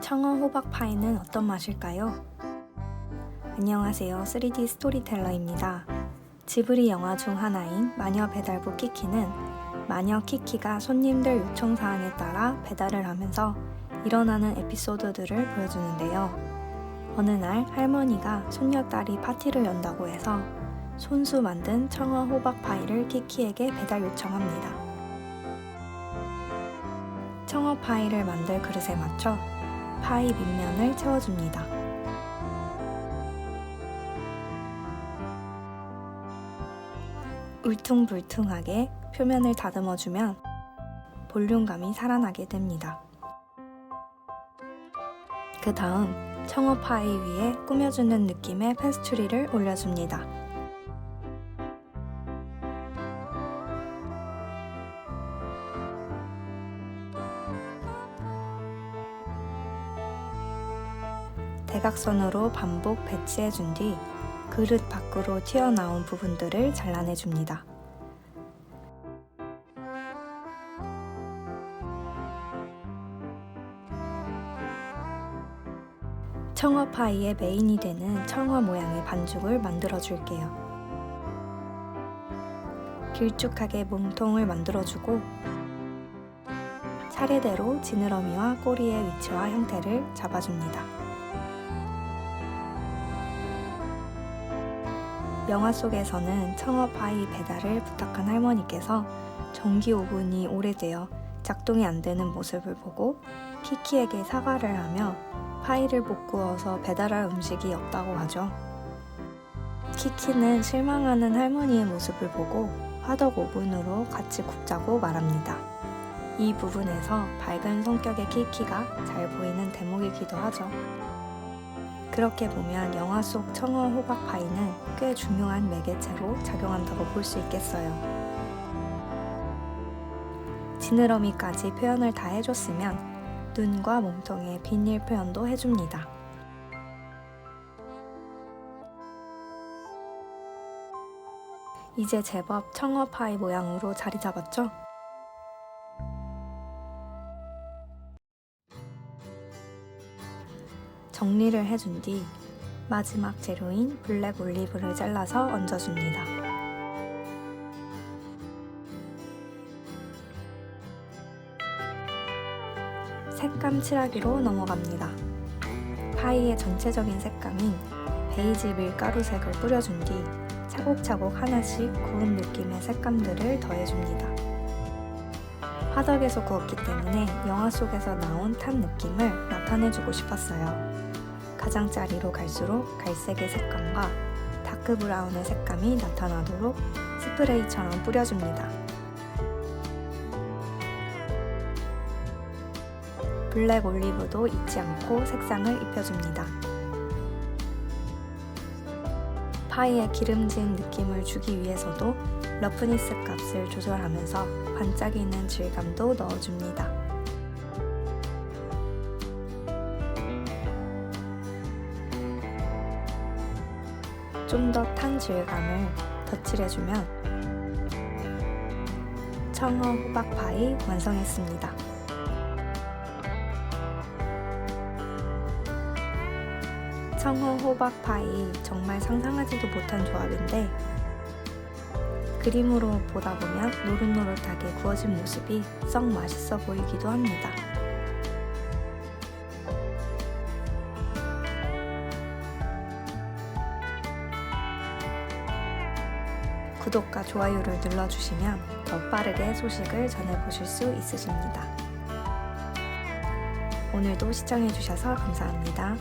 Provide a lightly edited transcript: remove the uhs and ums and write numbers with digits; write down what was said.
청어 호박 파이는 어떤 맛일까요? 안녕하세요. 3D 스토리텔러입니다. 지브리 영화 중 하나인 마녀 배달부 키키는 마녀 키키가 손님들 요청사항에 따라 배달을 하면서 일어나는 에피소드들을 보여주는데요. 어느 날 할머니가 손녀딸이 파티를 연다고 해서 손수 만든 청어 호박 파이를 키키에게 배달 요청합니다. 청어 파이를 만들 그릇에 맞춰 파이 밑면을 채워줍니다. 울퉁불퉁하게 표면을 다듬어주면 볼륨감이 살아나게 됩니다. 그 다음 청어 파이 위에 꾸며주는 느낌의 페스츄리를 올려줍니다. 대각선으로 반복 배치해준 뒤 그릇 밖으로 튀어나온 부분들을 잘라내줍니다. 청어 파이의 메인이 되는 청어 모양의 반죽을 만들어줄게요. 길쭉하게 몸통을 만들어주고 차례대로 지느러미와 꼬리의 위치와 형태를 잡아줍니다. 영화 속에서는 청어 파이 배달을 부탁한 할머니께서 전기 오븐이 오래되어 작동이 안 되는 모습을 보고 키키에게 사과를 하며 파이를 못 구워서 배달할 음식이 없다고 하죠. 키키는 실망하는 할머니의 모습을 보고 화덕 오븐으로 같이 굽자고 말합니다. 이 부분에서 밝은 성격의 키키가 잘 보이는 대목이기도 하죠. 그렇게 보면 영화 속 청어 호박 파이는 꽤 중요한 매개체로 작용한다고 볼 수 있겠어요. 지느러미까지 표현을 다 해줬으면 눈과 몸통에 비닐 표현도 해줍니다. 이제 제법 청어 파이 모양으로 자리 잡았죠? 정리를 해준 뒤 마지막 재료인 블랙 올리브를 잘라서 얹어줍니다. 색감 칠하기로 넘어갑니다. 파이의 전체적인 색감인 베이지 밀가루색을 뿌려준 뒤 차곡차곡 하나씩 구운 느낌의 색감들을 더해줍니다. 화덕에서 구웠기 때문에 영화 속에서 나온 탄 느낌을 나타내주고 싶었어요. 가장자리로 갈수록 갈색의 색감과 다크 브라운의 색감이 나타나도록 스프레이처럼 뿌려줍니다. 블랙 올리브도 잊지 않고 색상을 입혀줍니다. 파이에 기름진 느낌을 주기 위해서도 러프니스 값을 조절하면서 반짝이는 질감도 넣어줍니다. 좀 더 탄 질감을 덧칠해주면 청어 호박 파이 완성했습니다. 청어 호박 파이 정말 상상하지도 못한 조합인데 그림으로 보다 보면 노릇노릇하게 구워진 모습이 썩 맛있어 보이기도 합니다. 구독과 좋아요를 눌러주시면 더 빠르게 소식을 전해보실 수 있으십니다. 오늘도 시청해주셔서 감사합니다.